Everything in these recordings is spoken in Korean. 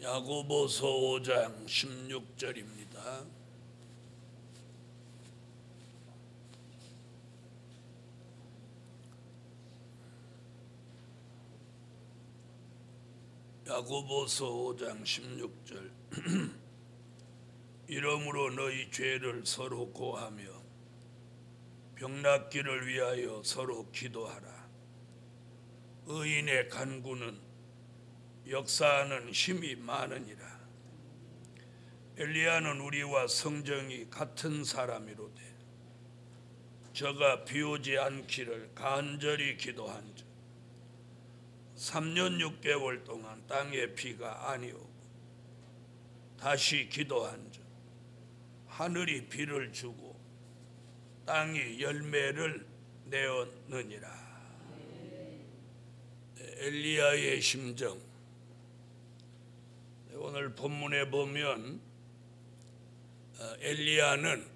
야고보서 5장 16절입니다. 야고보서 5장 16절 이러므로 너희 죄를 서로 고하며 병낫기를 위하여 서로 기도하라. 의인의 간구는 역사하는 힘이 많으니라. 엘리야는 우리와 성정이 같은 사람이로되 저가 비오지 않기를 간절히 기도한즉 3년 6개월 동안 땅에 비가 아니오고 다시 기도한즉 하늘이 비를 주고 땅이 열매를 내었느니라. 엘리야의 심정, 오늘 본문에 보면 엘리야는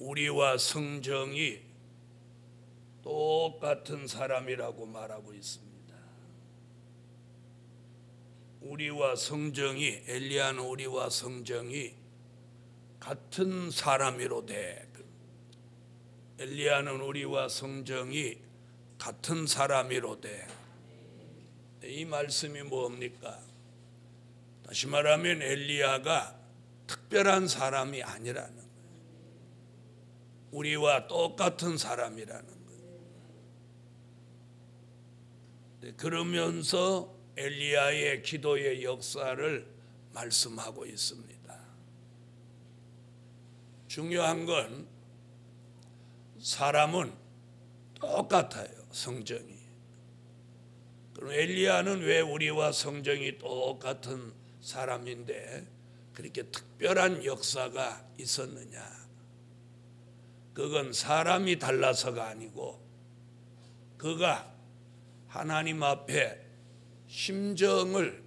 우리와 성정이 똑같은 사람이라고 말하고 있습니다. 엘리야는 우리와 성정이 같은 사람이로되, 엘리야는 우리와 성정이 같은 사람이로되, 이 말씀이 뭡니까? 다시 말하면 엘리야가 특별한 사람이 아니라는 거예요. 우리와 똑같은 사람이라는 거예요. 그러면서 엘리야의 기도의 역사를 말씀하고 있습니다. 중요한 건 사람은 똑같아요, 성정이. 그럼 엘리야는 왜 우리와 성정이 똑같은 사람인데 그렇게 특별한 역사가 있었느냐? 그건 사람이 달라서가 아니고 그가 하나님 앞에 심정을,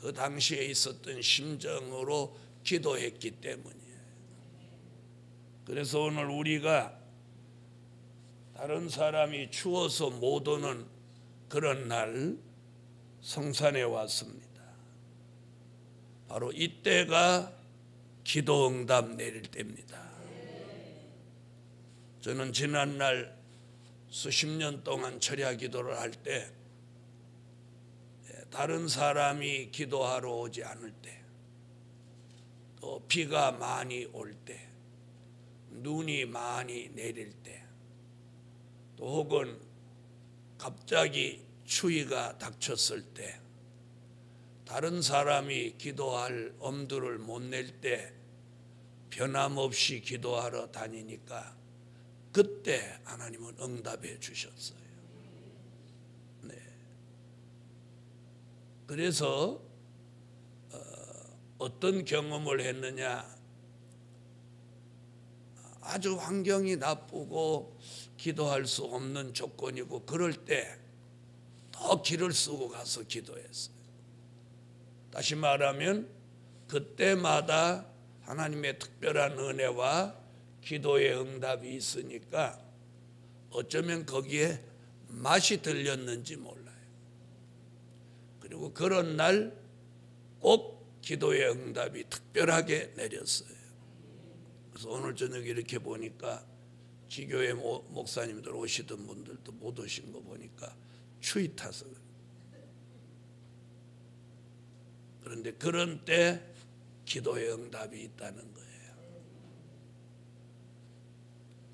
그 당시에 있었던 심정으로 기도했기 때문이에요. 그래서 오늘 우리가 다른 사람이 추워서 못 오는 그런 날 성산에 왔습니다. 바로 이때가 기도 응답 내릴 때입니다. 저는 지난날 수십 년 동안 철야 기도를 할 때 다른 사람이 기도하러 오지 않을 때, 또 비가 많이 올 때, 눈이 많이 내릴 때, 또 혹은 갑자기 추위가 닥쳤을 때, 다른 사람이 기도할 엄두를 못 낼 때 변함없이 기도하러 다니니까 그때 하나님은 응답해 주셨어요. 네. 그래서 어떤 경험을 했느냐? 아주 환경이 나쁘고 기도할 수 없는 조건이고 그럴 때 더 길을 쓰고 가서 기도했어요. 다시 말하면 그때마다 하나님의 특별한 은혜와 기도의 응답이 있으니까 어쩌면 거기에 맛이 들렸는지 몰라요. 그리고 그런 날 꼭 기도의 응답이 특별하게 내렸어요. 그래서 오늘 저녁에 이렇게 보니까 지교회 목사님들 오시던 분들도 못 오신 거 보니까 추위 타서. 그런데 그런 때 기도의 응답이 있다는 거예요.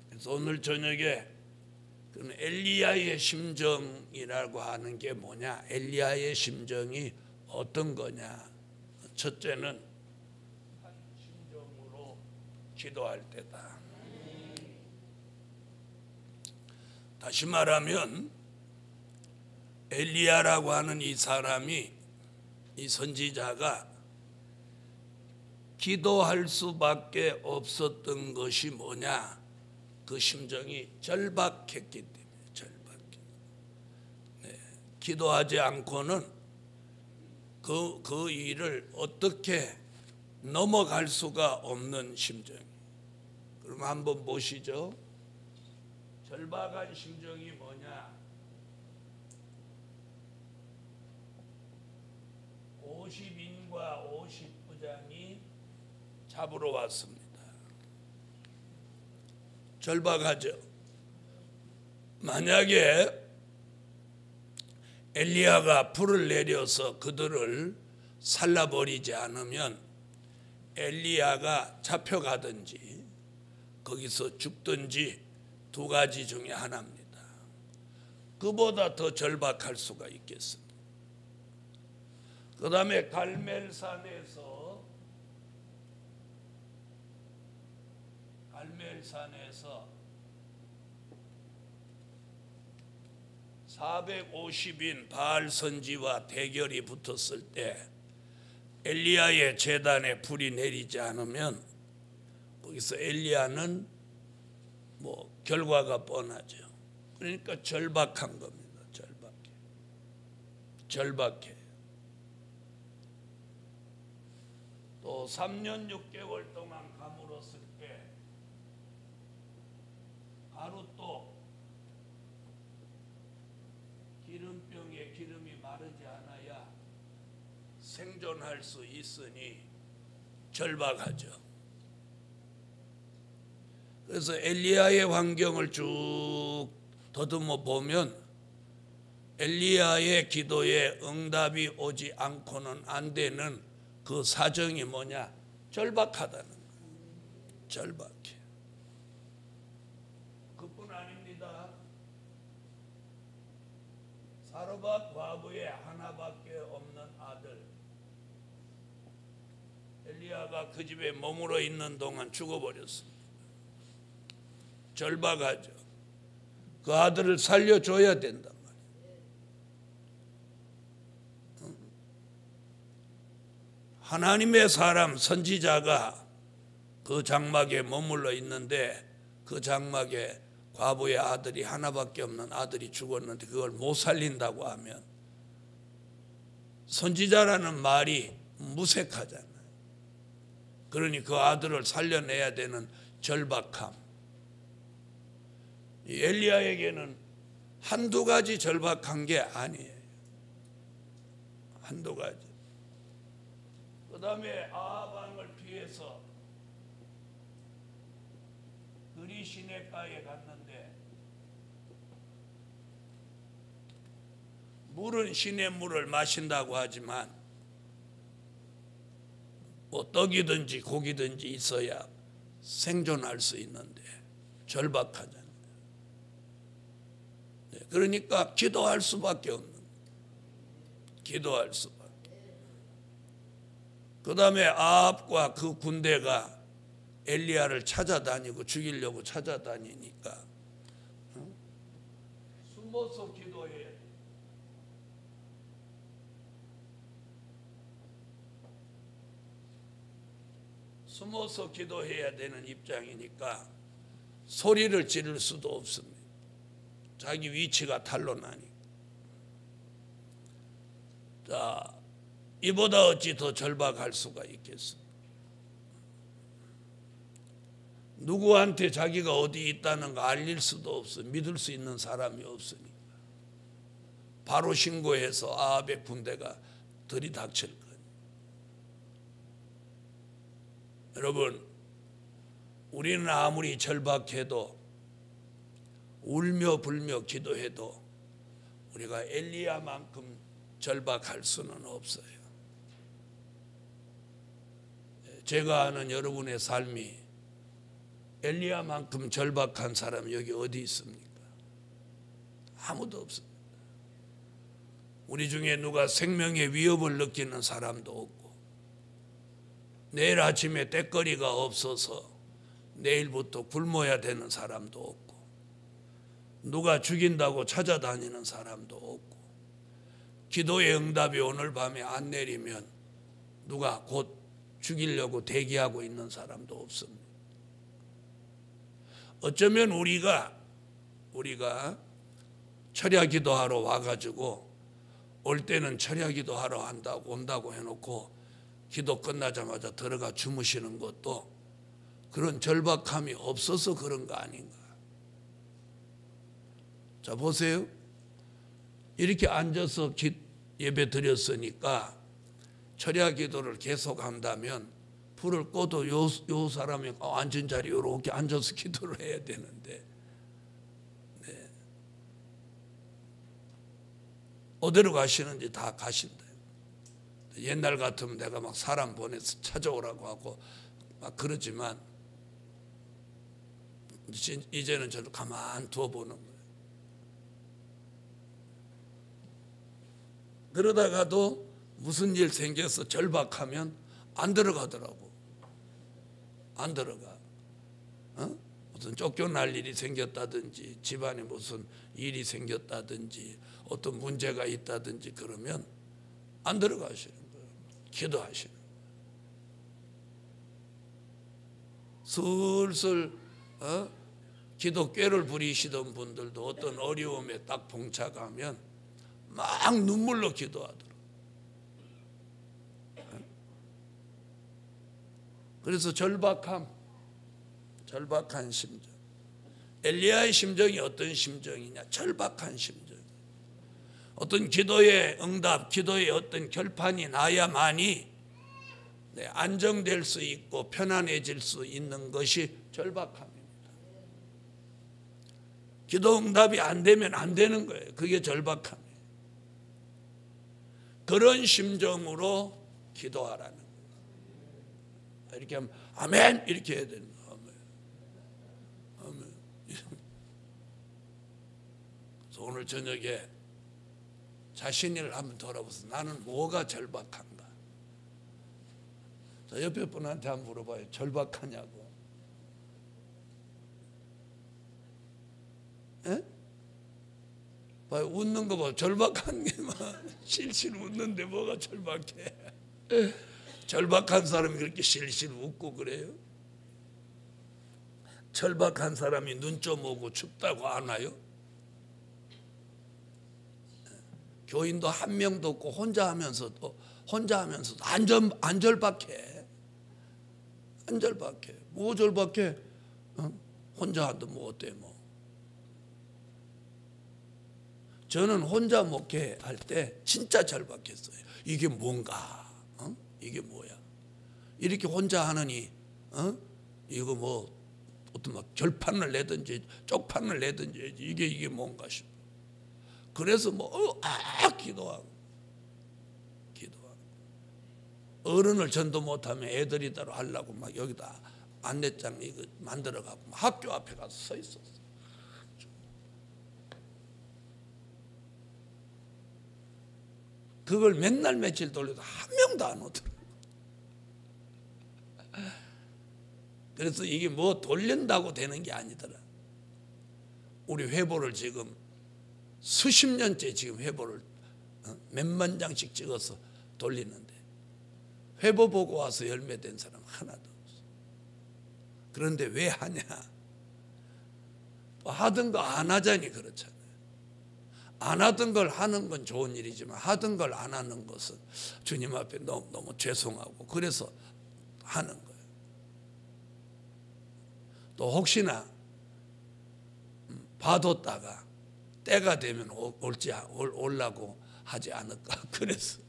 그래서 오늘 저녁에 엘리야의 심정이라고 하는 게 뭐냐? 엘리야의 심정이 어떤 거냐? 첫째는 한 심정으로 기도할 때다. 다시 말하면 엘리야라고 하는 이 사람이, 이 선지자가 기도할 수밖에 없었던 것이 뭐냐? 그 심정이 절박했기 때문에. 네. 기도하지 않고는 그 일을 어떻게 넘어갈 수가 없는 심정. 그럼 한번 보시죠. 절박한 심정이 뭐냐? 50인분 장관과 50부장이 잡으러 왔습니다. 절박하죠. 만약에 엘리야가 불을 내려서 그들을 살라버리지 않으면 엘리야가 잡혀가든지 거기서 죽든지 두 가지 중에 하나입니다. 그보다 더 절박할 수가 있겠습니다. 그 다음에 갈멜산에서 450인 바알 선지와 대결이 붙었을 때 엘리야의 제단에 불이 내리지 않으면 거기서 엘리야는 결과가 뻔하죠. 그러니까 절박한 겁니다. 절박해. 또 3년 6개월 동안 가물었을 때 하루 또 기름병에 기름이 마르지 않아야 생존할 수 있으니 절박하죠. 그래서 엘리야의 환경을 쭉 더듬어 보면 엘리야의 기도에 응답이 오지 않고는 안 되는 그 사정이 뭐냐? 절박하다는 거예요. 절박해. 그뿐 아닙니다. 사르밧 과부의 하나밖에 없는 아들 엘리야가 그 집에 머물러 있는 동안 죽어버렸습니다. 절박하죠. 그 아들을 살려줘야 된단 말이에요. 하나님의 사람 선지자가 그 장막에 머물러 있는데 그 장막에 과부의 아들이 하나밖에 없는 아들이 죽었는데 그걸 못 살린다고 하면 선지자라는 말이 무색하잖아요. 그러니 그 아들을 살려내야 되는 절박함. 엘리야에게는 한두 가지 절박한 게 아니에요. 한두 가지. 그 다음에 아합 왕을 피해서 그리 시내가에 갔는데 물은 시냇물을 마신다고 하지만 떡이든지 고기든지 있어야 생존할 수 있는데 절박하잖아요. 그러니까 기도할 수밖에 없는 거예요. 기도할 수밖에. 그 다음에 아합과 그 군대가 엘리야를 찾아다니고 죽이려고 찾아다니니까 숨어서 기도해야 돼. 숨어서 기도해야 되는 입장이니까 소리를 지를 수도 없습니다. 자기 위치가 탄로나니. 자, 이보다 어찌 더 절박할 수가 있겠습니까? 누구한테 자기가 어디 있다는 거 알릴 수도 없어. 믿을 수 있는 사람이 없으니까. 바로 신고해서 아합의 군대가 들이닥칠 거예요. 여러분, 우리는 아무리 절박해도 울며 불며 기도해도 우리가 엘리야만큼 절박할 수는 없어요. 제가 아는 여러분의 삶이 엘리야만큼 절박한 사람 여기 어디 있습니까? 아무도 없습니다. 우리 중에 누가 생명의 위협을 느끼는 사람도 없고 내일 아침에 땔거리가 없어서 내일부터 굶어야 되는 사람도 없고 누가 죽인다고 찾아다니는 사람도 없고 기도의 응답이 오늘 밤에 안 내리면 누가 곧 죽이려고 대기하고 있는 사람도 없습니다. 어쩌면 우리가 철야 기도하러 와가지고 올 때는 철야 기도하러 온다고 해놓고 기도 끝나자마자 들어가 주무시는 것도 그런 절박함이 없어서 그런 거 아닌가. 자, 보세요. 이렇게 앉아서 예배 드렸으니까 철야 기도를 계속한다면 불을 꺼도 요 사람이 앉은 자리 이렇게 앉아서 기도를 해야 되는데, 네. 어디로 가시는지 다 가신다. 옛날 같으면 내가 막 사람 보내서 찾아오라고 하고 막 그러지만 이제는 저를 가만 두어보는 거예요. 그러다가도 무슨 일 생겨서 절박하면 안 들어가더라고. 안 들어가. 무슨 쫓겨날 일이 생겼다든지 집안에 무슨 일이 생겼다든지 어떤 문제가 있다든지 그러면 안 들어가시는 거예요. 기도하시는 거예요. 슬슬 기도꾀를 부리시던 분들도 어떤 어려움에 딱 봉착하면 막 눈물로 기도하더라고요. 그래서 절박한 심정. 엘리야의 심정이 어떤 심정이냐? 절박한 심정. 어떤 기도의 응답, 기도의 어떤 결판이 나야만이 안정될 수 있고 편안해질 수 있는 것이 절박함입니다. 기도 응답이 안 되면 안 되는 거예요. 그게 절박함이에요. 그런 심정으로 기도하라는 거예요. 이렇게 하면 아멘 이렇게 해야 되는 거예요. 아멘. 그래서 오늘 저녁에 자신을 한번 돌아보세요. 나는 뭐가 절박한가? 저 옆에 분한테 한번 물어봐요. 절박하냐고. 에? 봐요. 웃는 거 봐. 절박한 게만 실실 웃는데 뭐가 절박해? 절박한 사람이 그렇게 실실 웃고 그래요? 절박한 사람이 눈 좀 오고 춥다고 안 와요? 교인도 한 명도 없고 혼자 하면서도 안 절박해. 안 절박해. 뭐 절박해? 혼자 하도 뭐 어때 뭐. 저는 혼자 목회할 때 진짜 절박했어요. 이게 뭔가? 이게 뭐야? 이렇게 혼자 하느니 이거 뭐 어떤 막 결판을 내든지 쪽판을 내든지 이게 뭔가 싶어. 그래서 기도하고 어른을 전도 못하면 애들이대로 하려고 막 여기다 안내장 이거 만들어 갖고 학교 앞에 가서 서 있었어. 그걸 맨날 며칠 돌려도 한 명도 안 오더라고. 그래서 이게 뭐 돌린다고 되는 게 아니더라. 우리 회보를 지금 수십 년째 지금 회보를 몇만 장씩 찍어서 돌리는데 회보 보고 와서 열매된 사람 하나도 없어. 그런데 왜 하냐? 하던 거 안 하자니 그렇잖아요. 안 하던 걸 하는 건 좋은 일이지만 하던 걸 안 하는 것은 주님 앞에 너무 죄송하고 그래서 하는 거예요. 또 혹시나 봐뒀다가 때가 되면 올라고 하지 않을까 그래서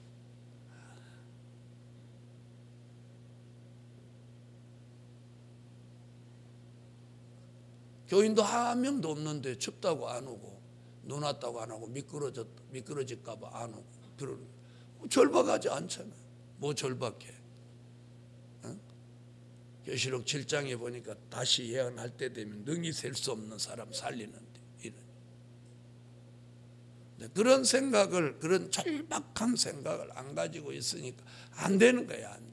교인도 한 명도 없는데 춥다고 안 오고 눈 왔다고 안 하고 미끄러질까 봐 안 오고 그러는 절박하지 않잖아요. 뭐 절박해? 계시록 7장에 보니까 다시 예언할 때 되면 능히 셀 수 없는 사람 살리는데 이런 그런 생각을 그런 절박한 생각을 안 가지고 있으니까 안 되는 거야. 안 되는.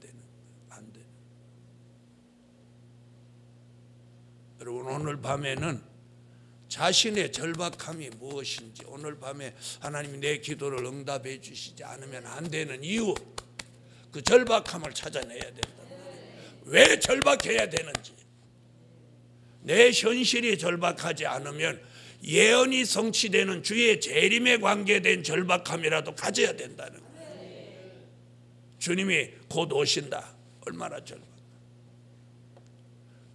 여러분 오늘 밤에는 자신의 절박함이 무엇인지 오늘 밤에 하나님이 내 기도를 응답해 주시지 않으면 안 되는 이유 그 절박함을 찾아내야 된다. 왜 절박해야 되는지 내 현실이 절박하지 않으면 예언이 성취되는 주의 재림에 관계된 절박함이라도 가져야 된다는 거예요. 주님이 곧 오신다. 얼마나 절박.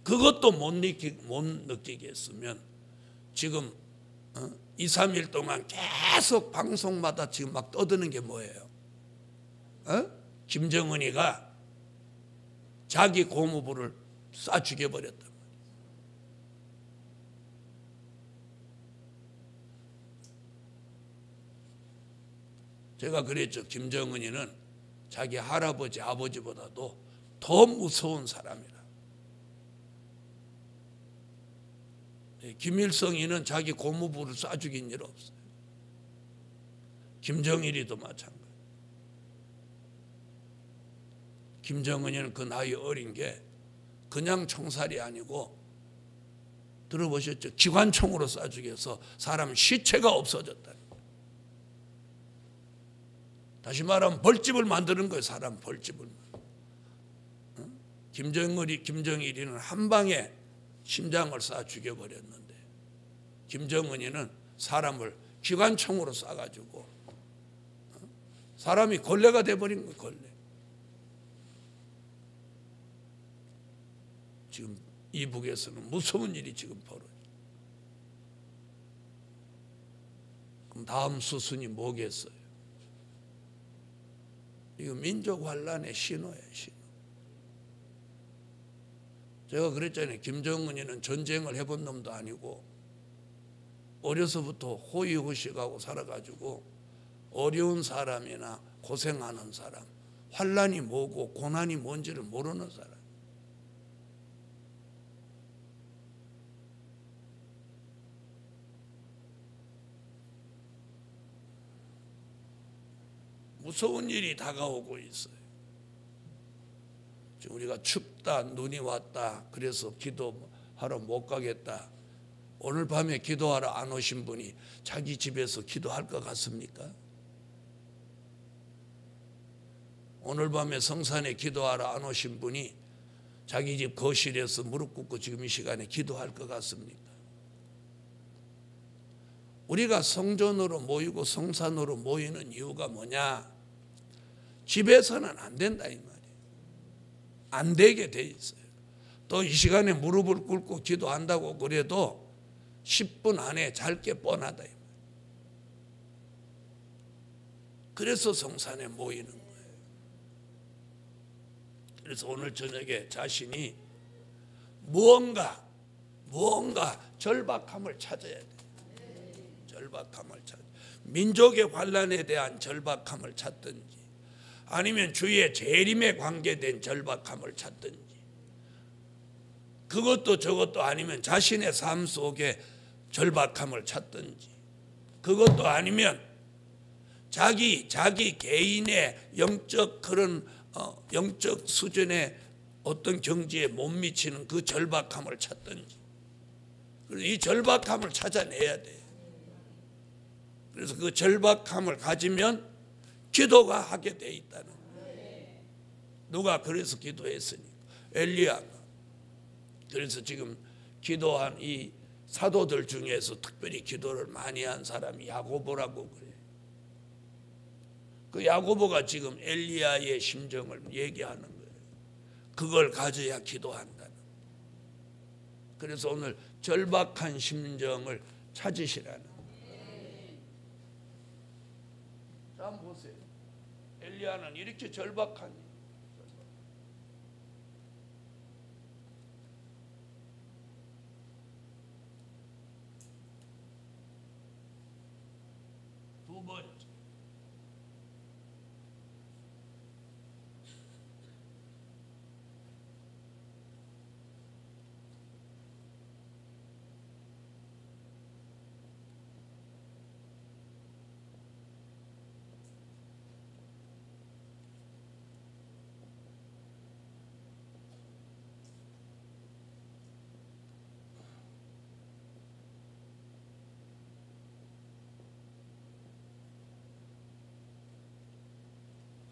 그것도 못 느끼겠으면 지금 2, 3일 동안 계속 방송마다 지금 막 떠드는 게 뭐예요? 김정은이가 자기 고무부를 쏴 죽여버렸단 말이에요. 제가 그랬죠. 김정은이는 자기 할아버지 아버지보다도 더 무서운 사람이라. 김일성이는 자기 고무부를 쏴 죽인 일 없어요. 김정일이도 마찬가지. 김정은이는 그 나이 어린 게 그냥 총살이 아니고 들어보셨죠? 기관총으로 쏴 죽여서 사람 시체가 없어졌다. 다시 말하면 벌집을 만드는 거예요. 사람 벌집을. 김정일이는 한 방에 심장을 쏴 죽여버렸는데 김정은이는 사람을 기관총으로 쏴가지고 사람이 걸레가 돼버린 거예요. 걸레. 지금 이북에서는 무서운 일이 지금 벌어져요. 그럼 다음 수순이 뭐겠어요? 이거 민족 환란의 신호예요. 신호. 제가 그랬잖아요. 김정은이는 전쟁을 해본 놈도 아니고 어려서부터 호의호식하고 살아가지고 어려운 사람이나 고생하는 사람, 환란이 뭐고 고난이 뭔지를 모르는 사람. 무서운 일이 다가오고 있어요. 지금 우리가 춥다, 눈이 왔다, 그래서 기도하러 못 가겠다. 오늘 밤에 기도하러 안 오신 분이 자기 집에서 기도할 것 같습니까? 오늘 밤에 성산에 기도하러 안 오신 분이 자기 집 거실에서 무릎 꿇고 지금 이 시간에 기도할 것 같습니까? 우리가 성전으로 모이고 성산으로 모이는 이유가 뭐냐? 집에서는 안 된다 이 말이에요. 안 되게 돼 있어요. 또 이 시간에 무릎을 꿇고 기도한다고 그래도 10분 안에 잘 게 뻔하다 이 말이에요. 그래서 성산에 모이는 거예요. 그래서 오늘 저녁에 자신이 무언가 절박함을 찾아야 돼요. 절박함을 찾아. 민족의 환란에 대한 절박함을 찾든지 아니면 주의 재림에 관계된 절박함을 찾든지 그것도 저것도 아니면 자신의 삶 속에 절박함을 찾든지 그것도 아니면 자기 개인의 영적 그런 영적 수준의 어떤 경지에 못 미치는 그 절박함을 찾든지 이 절박함을 찾아내야 돼요. 그래서 그 절박함을 가지면 기도가 하게 돼 있다는 거예요. 누가 그래서 기도했으니까 엘리야가. 그래서 지금 기도한 이 사도들 중에서 특별히 기도를 많이 한 사람이 야고보라고 그래요. 그 야고보가 지금 엘리야의 심정을 얘기하는 거예요. 그걸 가져야 기도한다는. 그래서 오늘 절박한 심정을 찾으시라는 거예요. 자, 한번 보세요. 엘리야는 이렇게 절박한 두 번째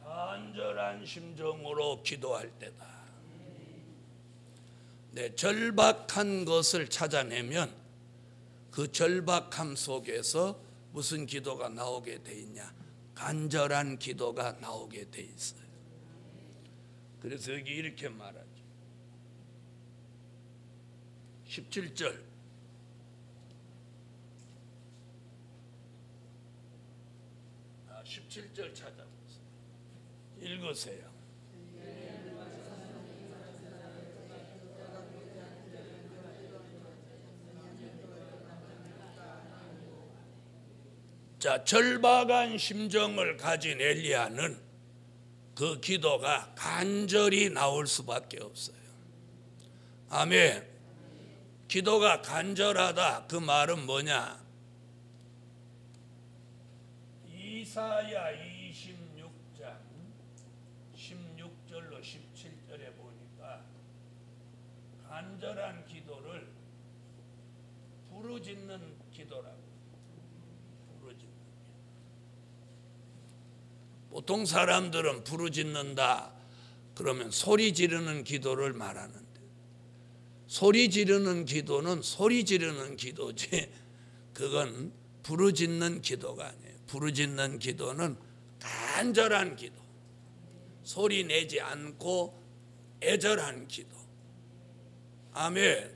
간절한 심정으로 기도할 때다. 네, 절박한 것을 찾아내면 그 절박함 속에서 무슨 기도가 나오게 돼 있냐? 간절한 기도가 나오게 돼 있어요. 그래서 여기 이렇게 말하죠. 17절 찾아보세요. 읽으세요. 자, 절박한 심정을 가진 엘리야는 그 기도가 간절히 나올 수밖에 없어요. 아멘. 기도가 간절하다, 그 말은 뭐냐? 이사야 26장 16절로 17절에 보니까 간절한 기도를 부르짖는 기도라고. 부르짖는. 보통 사람들은 부르짖는다 그러면 소리 지르는 기도를 말하는데, 소리 지르는 기도는 소리 지르는 기도지 그건 부르짖는 기도가 아니에요. 부르짖는 기도는 간절한 기도, 소리 내지 않고 애절한 기도. 아멘.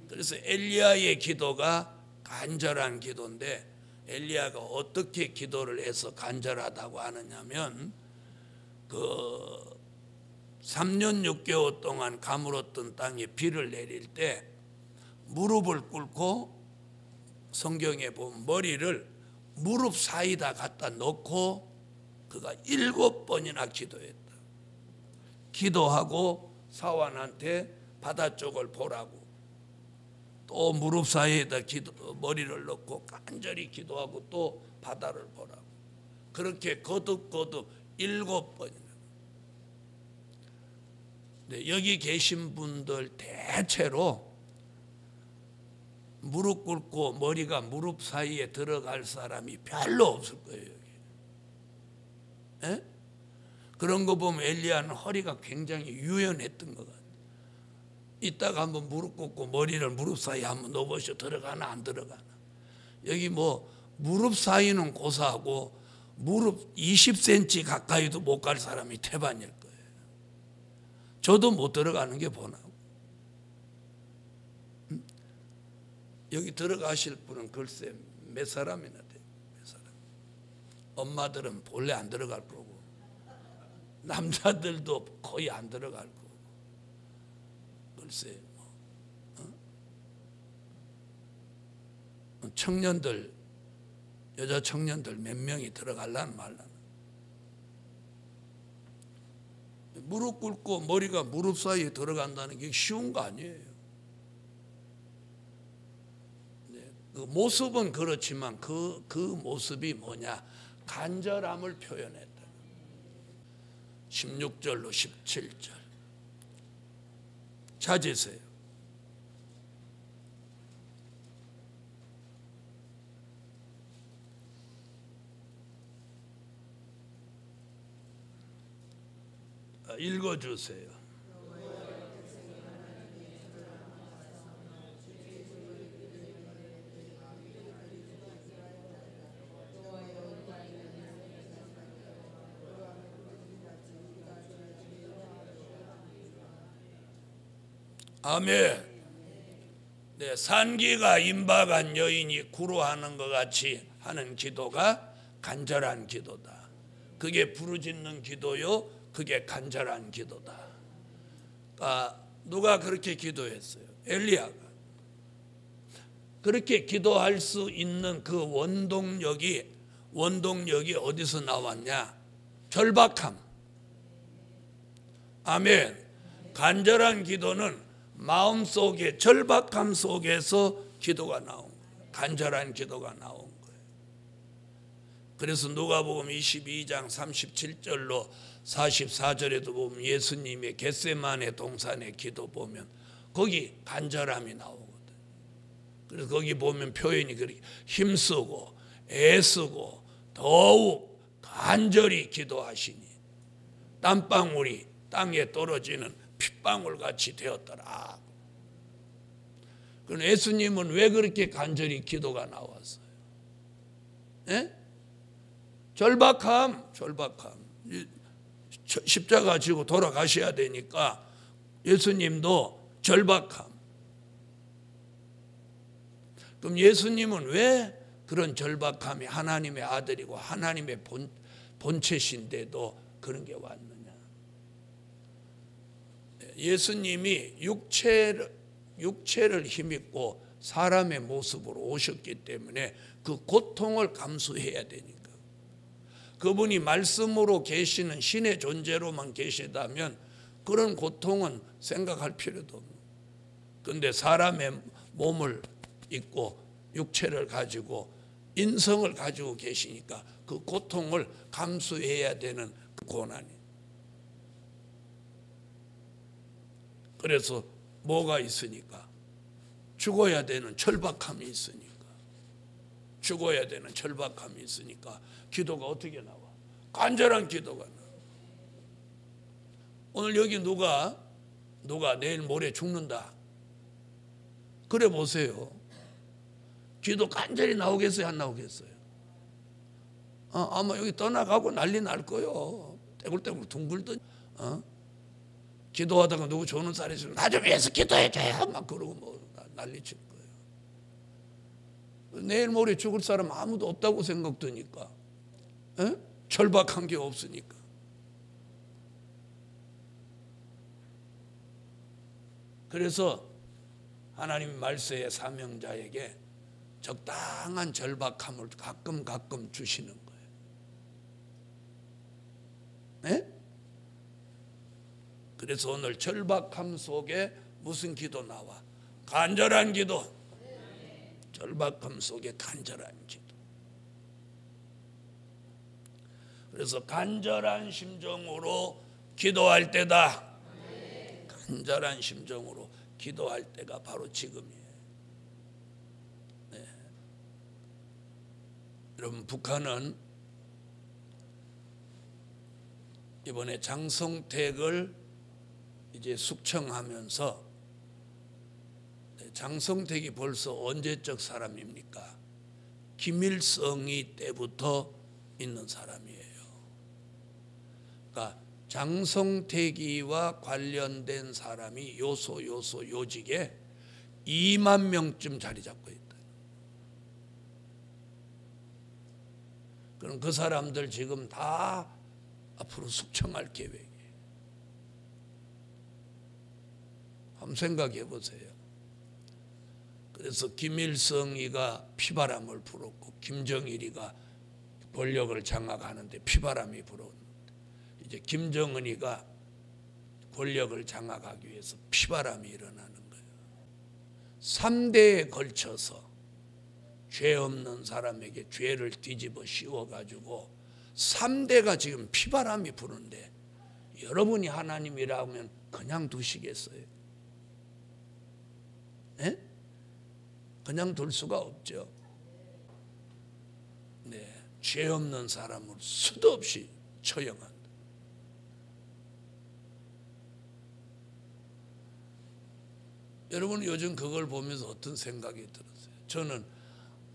그래서 엘리야의 기도가 간절한 기도인데, 엘리야가 어떻게 기도를 해서 간절하다고 하느냐면, 그 3년 6개월 동안 가물었던 땅에 비를 내릴 때 무릎을 꿇고, 성경에 보면 머리를 무릎 사이다 갖다 놓고 그가 7번이나 기도했다. 기도하고 사환한테 바다 쪽을 보라고, 또 무릎 사이에다 머리를 넣고 간절히 기도하고 또 바다를 보라고, 그렇게 거듭거듭 7번이나. 여기 계신 분들 대체로 무릎 꿇고 머리가 무릎 사이에 들어갈 사람이 별로 없을 거예요. 여기. 에? 그런 거 보면 엘리야는 허리가 굉장히 유연했던 것 같아요. 이따가 한번 무릎 꿇고 머리를 무릎 사이에 한번 넣어보시오. 들어가나 안 들어가나. 여기 뭐 무릎 사이는 고사하고 무릎 20cm 가까이도 못 갈 사람이 태반일 거예요. 저도 못 들어가는 게 보나고. 여기 들어가실 분은 글쎄 몇 사람이나 돼요. 몇 사람. 엄마들은 본래 안 들어갈 거고, 남자들도 거의 안 들어갈 거고. 글쎄 청년들, 여자 청년들 몇 명이 들어갈라는 말라는. 무릎 꿇고 머리가 무릎 사이에 들어간다는 게 쉬운 거 아니에요. 그 모습은 그렇지만 그 모습이 뭐냐? 간절함을 표현했다. 16절로 17절 찾으세요. 읽어주세요. 아멘. 네, 산기가 임박한 여인이 구로하는 것 같이 하는 기도가 간절한 기도다. 그게 부르짖는 기도요, 그게 간절한 기도다. 누가 그렇게 기도했어요? 엘리야가. 그렇게 기도할 수 있는 그 원동력이 어디서 나왔냐? 절박함. 아멘. 간절한 기도는 마음속에 절박함 속에서 기도가 나온 거예요. 간절한 기도가 나온 거예요. 그래서 누가복음 22장 37절로 44절에도 보면 예수님의 겟세마네 동산의 기도 보면 거기 간절함이 나오거든. 그래서 거기 보면 표현이 그렇게 힘쓰고 애쓰고 더욱 간절히 기도하시니 땀방울이 땅에 떨어지는 핏방울 같이 되었더라. 그럼 예수님은 왜 그렇게 간절히 기도가 나왔어요? 에? 절박함. 십자가 지고 돌아가셔야 되니까 예수님도 절박함. 그럼 예수님은 왜 그런 절박함이, 하나님의 아들이고 하나님의 본체신데도 그런 게 왔느냐? 예수님이 육체를 힘입고 사람의 모습으로 오셨기 때문에 그 고통을 감수해야 되니까. 그분이 말씀으로 계시는 신의 존재로만 계시다면 그런 고통은 생각할 필요도 없는. 그런데 사람의 몸을 입고 육체를 가지고 인성을 가지고 계시니까 그 고통을 감수해야 되는 그 고난이. 그래서 뭐가 있으니까? 죽어야 되는 절박함이 있으니까. 죽어야 되는 절박함이 있으니까 기도가 어떻게 나와? 간절한 기도가 나와. 오늘 여기 누가 내일 모레 죽는다. 그래 보세요. 기도 간절히 나오겠어요? 안 나오겠어요? 아마 여기 떠나가고 난리 날 거요. 떼굴떼굴 둥글던. 기도하다가 누구 좋은 쌀이 있으면 나 좀 위해서 기도해줘요. 막 그러고 뭐 난리 칠 거예요. 내일 모레 죽을 사람 아무도 없다고 생각되니까. 절박한 게 없으니까. 그래서 하나님 말세의 사명자에게 적당한 절박함을 가끔 주시는 거예요. 네? 그래서 오늘 절박함 속에 무슨 기도 나와? 간절한 기도. 절박함 속에 간절한 기도. 그래서 간절한 심정으로 기도할 때다. 간절한 심정으로 기도할 때가 바로 지금이에요. 네. 여러분, 북한은 이번에 장성택을 이제 숙청하면서, 장성택이 벌써 언제적 사람입니까? 김일성이 때부터 있는 사람이에요. 그러니까 장성택이와 관련된 사람이 요직에 2만 명쯤 자리 잡고 있다. 그럼 그 사람들 지금 다 앞으로 숙청할 계획이에요. 한번 생각해 보세요. 그래서 김일성이가 피바람을 불었고 김정일이가 권력을 장악하는데 피바람이 불었는데, 이제 김정은이가 권력을 장악하기 위해서 피바람이 일어나는 거예요. 3대에 걸쳐서 죄 없는 사람에게 죄를 뒤집어 씌워가지고 3대가 지금 피바람이 부는데 여러분이 하나님이라면 그냥 두시겠어요? 네? 그냥 둘 수가 없죠. 네, 죄 없는 사람을 수도 없이 처형한다. 여러분 요즘 그걸 보면서 어떤 생각이 들었어요? 저는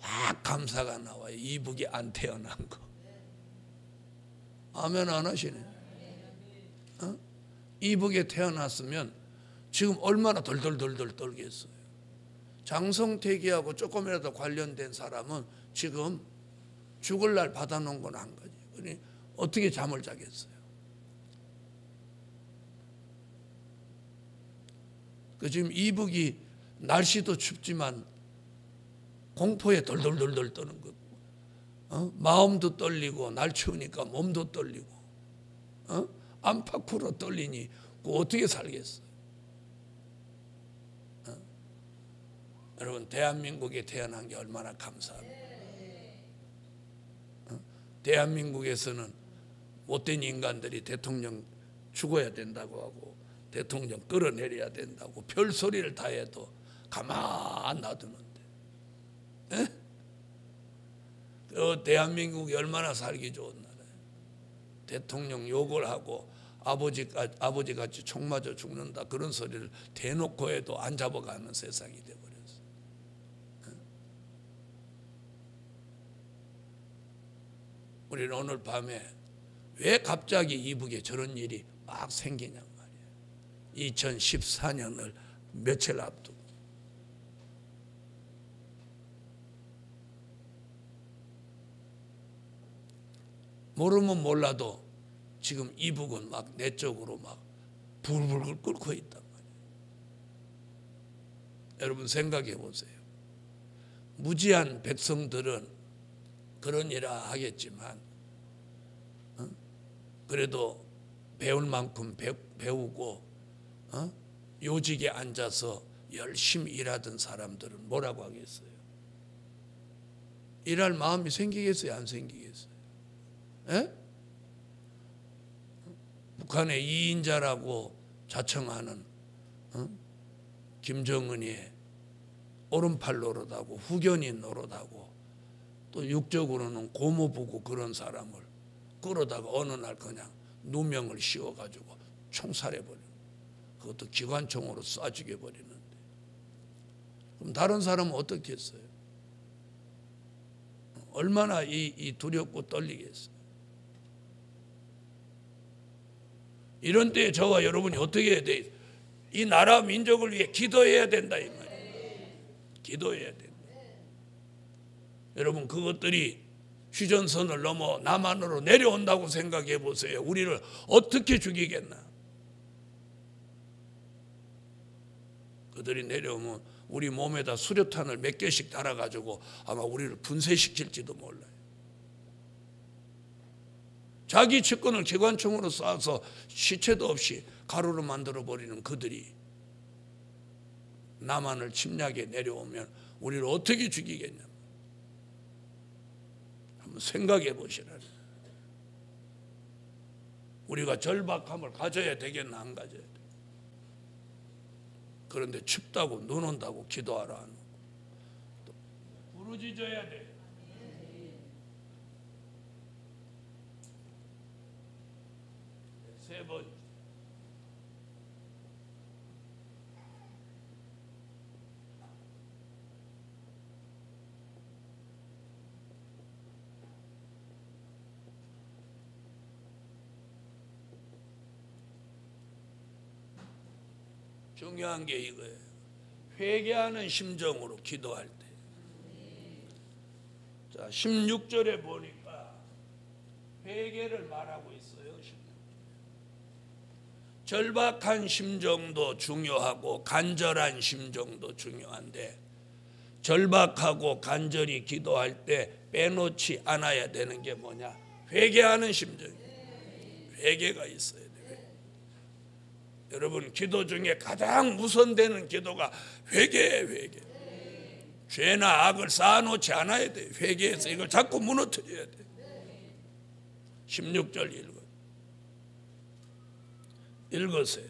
막 감사가 나와요. 이북이 안 태어난 거. 아멘 안 하시네. 이북에 태어났으면 지금 얼마나 덜덜덜덜 떨겠어요. 장성택이하고 조금이라도 관련된 사람은 지금 죽을 날 받아놓은 건 한 가지. 그러니 어떻게 잠을 자겠어요? 그 지금 이북이 날씨도 춥지만 공포에 덜덜덜덜 떠는 거. 마음도 떨리고 날 추우니까 몸도 떨리고 안팎으로 떨리니 어떻게 살겠어요? 여러분, 대한민국에 태어난 게 얼마나 감사합니다. 대한민국에서는 못된 인간들이 대통령 죽어야 된다고 하고 대통령 끌어내려야 된다고 별소리를 다 해도 가만 놔두는데, 대한민국이 얼마나 살기 좋은 나라예요. 대통령 욕을 하고 아버지같이 총 맞아 죽는다 그런 소리를 대놓고 해도 안 잡아가는 세상이 돼버렸어요. 우리는 오늘 밤에 왜 갑자기 이북에 저런 일이 막 생기냔 말이에요. 2014년을 며칠 앞두고. 모르면 몰라도 지금 이북은 막 내적으로 막 불불 끓고 있단 말이에요. 여러분 생각해 보세요. 무지한 백성들은 그러니라 하겠지만 그래도 배울 만큼 배우고 요직에 앉아서 열심히 일하던 사람들은 뭐라고 하겠어요? 일할 마음이 생기겠어요? 안 생기겠어요? 에? 북한의 2인자라고 자청하는 김정은이 오른팔 노릇하고 후견인 노릇하고 또 육적으로는 고모부고 그런 사람을 끌어다가 어느 날 그냥 누명을 씌워가지고 총살해버리는, 그것도 기관총으로 쏴 죽여버리는데, 그럼 다른 사람은 어떻게 했어요? 얼마나 이 두렵고 떨리겠어요? 이런 때에 저와 여러분이 어떻게 해야 돼? 이 나라 민족을 위해 기도해야 된다 이 말이에요. 기도해야 된다. 여러분 그것들이 휴전선을 넘어 남한으로 내려온다고 생각해 보세요. 우리를 어떻게 죽이겠나? 그들이 내려오면 우리 몸에다 수류탄을 몇 개씩 달아가지고 아마 우리를 분쇄시킬지도 몰라요. 자기 측근을 기관총으로 쏴서 시체도 없이 가루로 만들어버리는 그들이 남한을 침략해 내려오면 우리를 어떻게 죽이겠냐? 한번 생각해 보시라니. 우리가 절박함을 가져야 되겠나 안 가져야 돼? 그런데 춥다고 눈 온다고 기도하라 안 오고 또 부르짖어야 돼. 세 번. 중요한 게 이거예요. 회개하는 심정으로 기도할 때. 자, 16절에 보니까 회개를 말하고 있어요. 절박한 심정도 중요하고 간절한 심정도 중요한데, 절박하고 간절히 기도할 때 빼놓지 않아야 되는 게 뭐냐? 회개하는 심정이에요. 회개가 있어야 돼요. 여러분 기도 중에 가장 우선되는 기도가 회개예요. 회개. 죄나 악을 쌓아놓지 않아야 돼요. 회개해서 이걸 자꾸 무너뜨려야 돼요. 16절 읽으세요.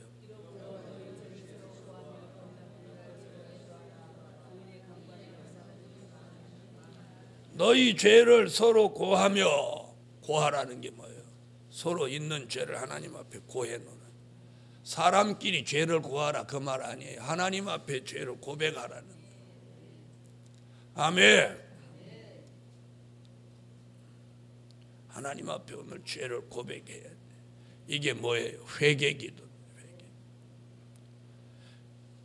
너희 죄를 서로 고하며, 고하라는 게 뭐예요? 서로 있는 죄를 하나님 앞에 고해놓는. 사람끼리 죄를 고하라 그 말 아니에요. 하나님 앞에 죄를 고백하라는 거예요. 아멘. 하나님 앞에 오늘 죄를 고백해야 돼. 이게 뭐예요? 회개기도.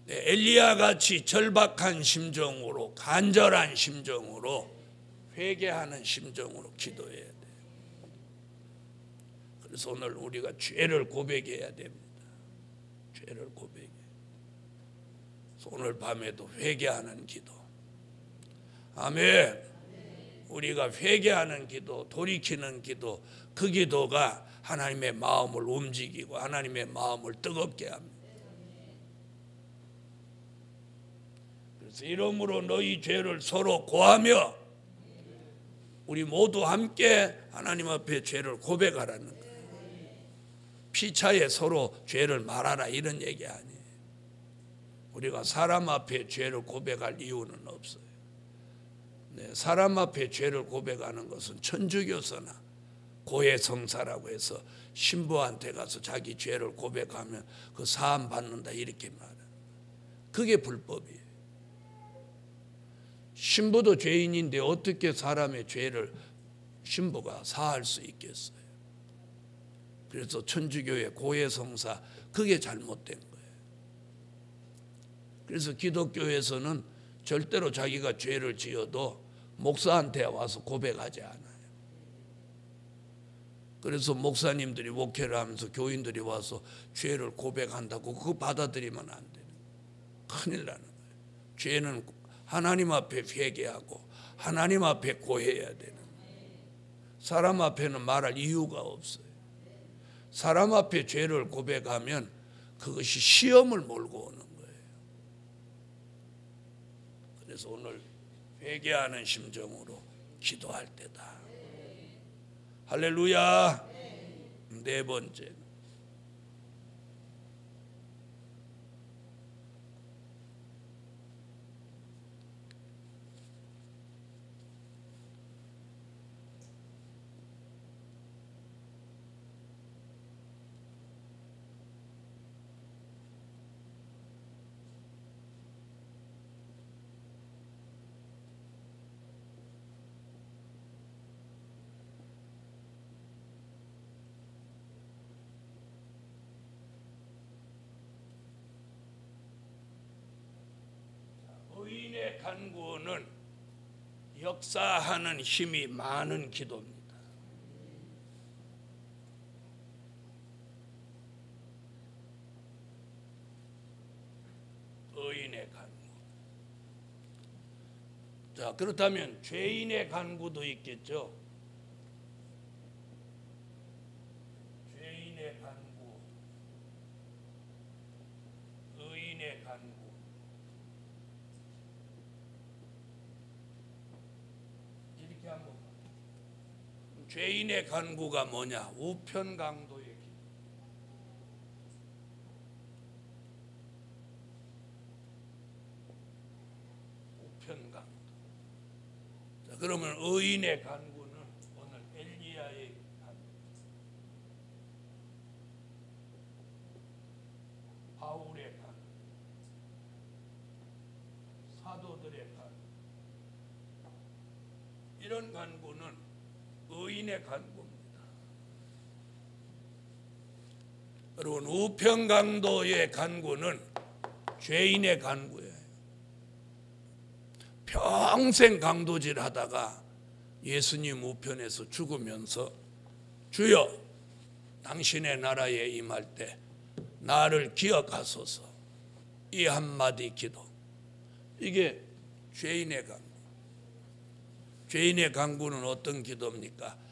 엘리야 같이 절박한 심정으로, 간절한 심정으로, 회개하는 심정으로 기도해야 돼. 그래서 오늘 우리가 죄를 고백해야 됩니다. 죄를 고백해. 오늘 밤에도 회개하는 기도. 아멘. 우리가 회개하는 기도, 돌이키는 기도, 그 기도가 하나님의 마음을 움직이고 하나님의 마음을 뜨겁게 합니다. 그래서 이러므로 너희 죄를 서로 고하며, 우리 모두 함께 하나님 앞에 죄를 고백하라는 거예요. 피차에 서로 죄를 말하라 이런 얘기 아니에요. 우리가 사람 앞에 죄를 고백할 이유는 없어요. 네, 사람 앞에 죄를 고백하는 것은 천주교서나 고해성사라고 해서 신부한테 가서 자기 죄를 고백하면 그 사함 받는다 이렇게 말해요. 그게 불법이에요. 신부도 죄인인데 어떻게 사람의 죄를 신부가 사할 수 있겠어요? 그래서 천주교의 고해성사, 그게 잘못된 거예요. 그래서 기독교에서는 절대로 자기가 죄를 지어도 목사한테 와서 고백하지 않아요. 그래서 목사님들이 목회를 하면서 교인들이 와서 죄를 고백한다고 그거 받아들이면 안 돼요. 큰일 나는 거예요. 죄는 하나님 앞에 회개하고 하나님 앞에 고해야 되는 거예요. 사람 앞에는 말할 이유가 없어요. 사람 앞에 죄를 고백하면 그것이 시험을 몰고 오는 거예요. 그래서 오늘 회개하는 심정으로 기도할 때다. 할렐루야. 네 번째, 의인의 간구는 역사하는 힘이 많은 기도입니다. 의인의 간구. 자, 그렇다면 죄인의 간구도 있겠죠. 죄인의 간구, 의인의 간구. 이렇게 한번. 죄인의 간구가 뭐냐? 우편강도의 길. 우편강도. 자, 그러면 의인의 간구는 오늘 엘리야의 간구, 바울의 간구, 사도들의 간구. 이런 간구는 의인의 간구입니다. 여러분, 우편강도의 간구는 죄인의 간구예요. 평생 강도질 하다가 예수님 우편에서 죽으면서 주여 당신의 나라에 임할 때 나를 기억하소서, 이 한마디 기도. 이게 죄인의 간구. 죄인의 간구는 어떤 기도입니까?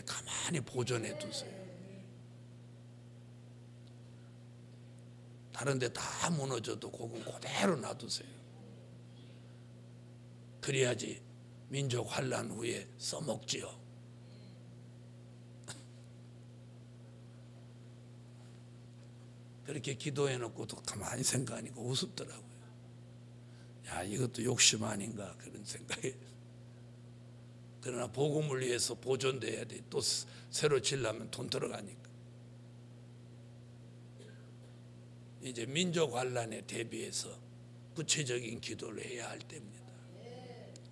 가만히 보존해 두세요. 다른 데 다 무너져도 그건 그대로 놔두세요. 그래야지 민족 환란 후에 써먹지요. 그렇게 기도해놓고도 가만히 생각하니까 우습더라고요. 야, 이것도 욕심 아닌가 그런 생각이. 그러나 복음을 위해서 보존돼야 돼. 또 새로 지려면 돈 들어가니까. 이제 민족 환란에 대비해서 구체적인 기도를 해야 할 때입니다.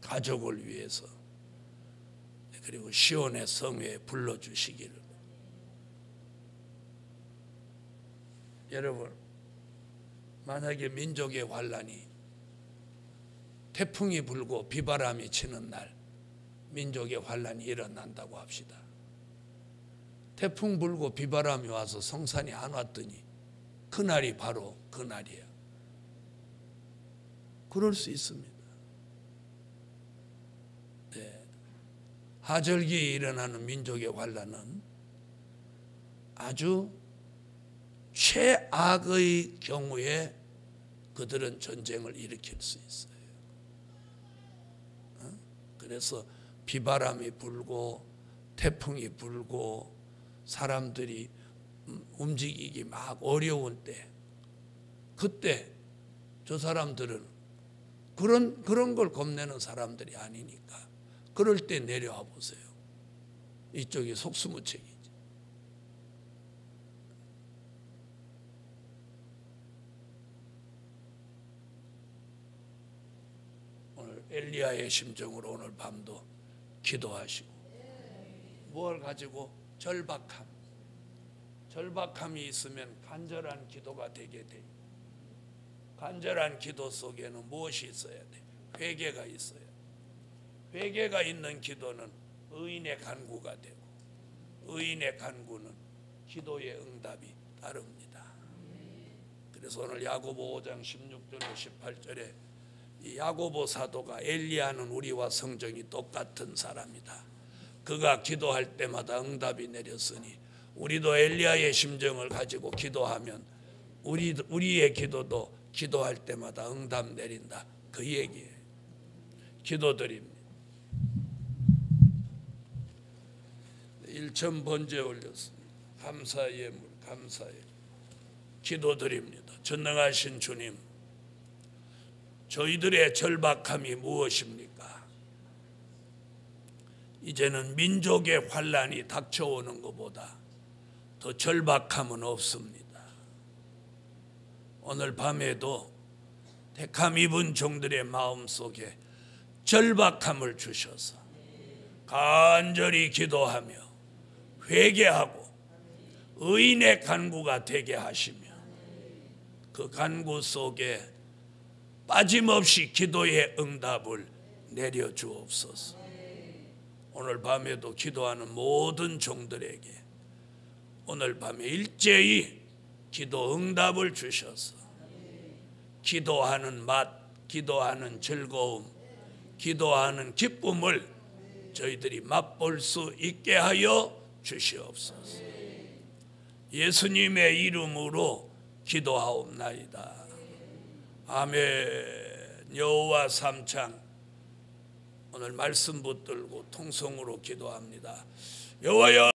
가족을 위해서, 그리고 시온의 성회에 불러주시기를. 여러분, 만약에 민족의 환란이 태풍이 불고 비바람이 치는 날 민족의 환란이 일어난다고 합시다. 태풍 불고 비바람이 와서 성산이 안 왔더니 그날이 바로 그날이에요. 그럴 수 있습니다. 네. 하절기에 일어나는 민족의 환란은 아주 최악의 경우에 그들은 전쟁을 일으킬 수 있어요. 그래서 비바람이 불고 태풍이 불고 사람들이 움직이기 막 어려운 때, 그때 저 사람들은 그런 걸 겁내는 사람들이 아니니까 그럴 때 내려와 보세요. 이쪽이 속수무책이지. 오늘 엘리야의 심정으로 오늘 밤도 기도하시고, 무엇을 가지고? 절박함이 있으면 간절한 기도가 되게 돼. 간절한 기도 속에는 무엇이 있어야 돼? 회개가 있어야 돼. 회개가 있는 기도는 의인의 간구가 되고, 의인의 간구는 기도의 응답이 따릅니다. 그래서 오늘 야고보 5장 16절로 18절에 이 야고보 사도가 엘리야는 우리와 성정이 똑같은 사람이다. 그가 기도할 때마다 응답이 내렸으니 우리도 엘리야의 심정을 가지고 기도하면 우리의 기도도 기도할 때마다 응답 내린다. 그 얘기예요. 기도드립니다. 1천 번째 올렸습니다. 감사의 예물, 감사의 기도드립니다. 전능하신 주님, 저희들의 절박함이 무엇입니까? 이제는 민족의 환란이 닥쳐오는 것보다 더 절박함은 없습니다. 오늘 밤에도 택함 입은 종들의 마음속에 절박함을 주셔서 간절히 기도하며 회개하고 의인의 간구가 되게 하시며 그 간구 속에 빠짐없이 기도의 응답을 내려주옵소서. 오늘 밤에도 기도하는 모든 종들에게 오늘 밤에 일제히 기도 응답을 주셔서 기도하는 맛, 기도하는 즐거움, 기도하는 기쁨을 저희들이 맛볼 수 있게 하여 주시옵소서. 예수님의 이름으로 기도하옵나이다. 아멘. 여호와 삼창, 오늘 말씀 붙들고 통성으로 기도합니다. 여호와여,